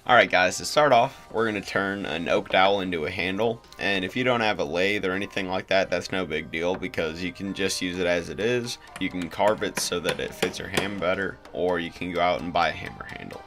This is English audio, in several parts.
Alright guys, to start off, we're going to turn an oak dowel into a handle, and if you don't have a lathe or anything like that, that's no big deal because you can just use it as it is. You can carve it so that it fits your hand better, or you can go out and buy a hammer handle.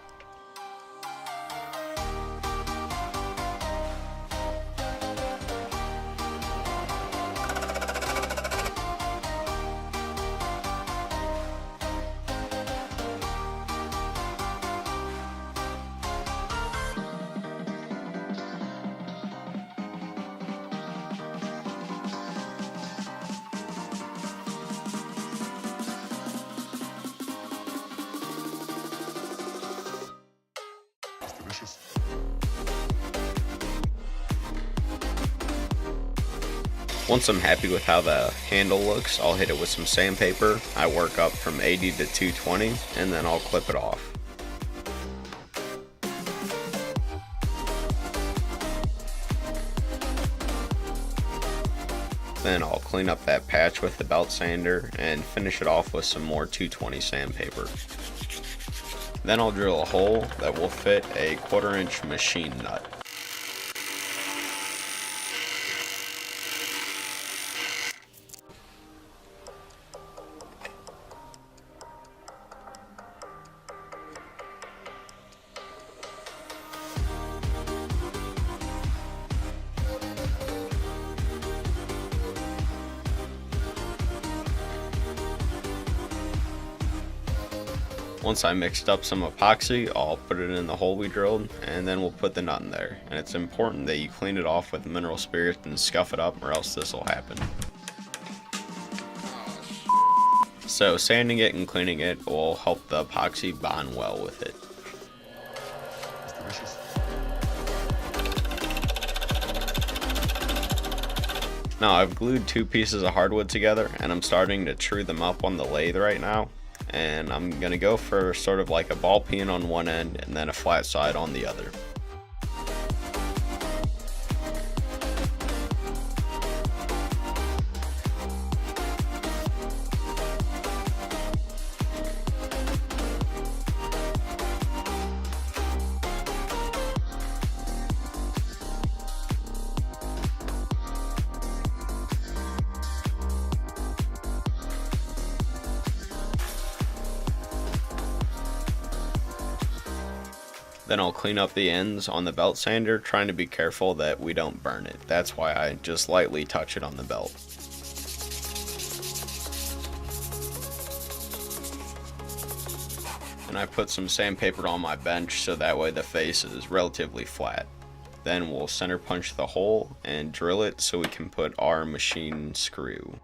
Once I'm happy with how the handle looks, I'll hit it with some sandpaper. I work up from 80 to 220 and then I'll clip it off. Then I'll clean up that patch with the belt sander and finish it off with some more 220 sandpaper. Then I'll drill a hole that will fit a 1/4 inch machine nut. Once I mixed up some epoxy, I'll put it in the hole we drilled, and then we'll put the nut in there. And it's important that you clean it off with mineral spirits and scuff it up, or else this will happen. So sanding it and cleaning it will help the epoxy bond well with it. Now I've glued 2 pieces of hardwood together, and I'm starting to true them up on the lathe right now. And I'm going to go for sort of like a ball peen on one end and then a flat side on the other. Then I'll clean up the ends on the belt sander, trying to be careful that we don't burn it. That's why I just lightly touch it on the belt. And I put some sandpaper on my bench so that way the face is relatively flat. Then we'll center punch the hole and drill it so we can put our machine screw.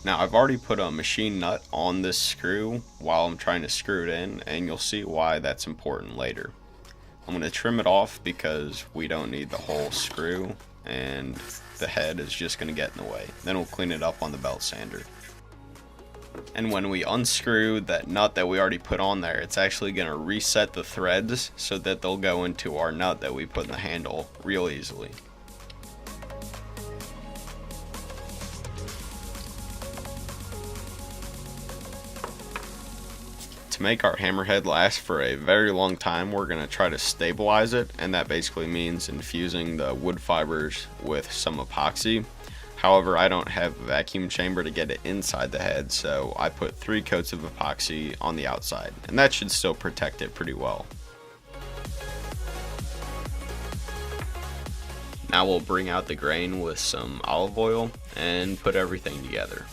Now I've already put a machine nut on this screw while I'm trying to screw it in, and you'll see why that's important later. I'm going to trim it off because we don't need the whole screw and the head is just going to get in the way. Then we'll clean it up on the belt sander. And when we unscrew that nut that we already put on there, it's actually going to reset the threads so that they'll go into our nut that we put in the handle real easily. To make our hammerhead last for a very long time, we're going to try to stabilize it, and that basically means infusing the wood fibers with some epoxy. However, I don't have a vacuum chamber to get it inside the head, so I put 3 coats of epoxy on the outside, and that should still protect it pretty well. Now we'll bring out the grain with some olive oil and put everything together.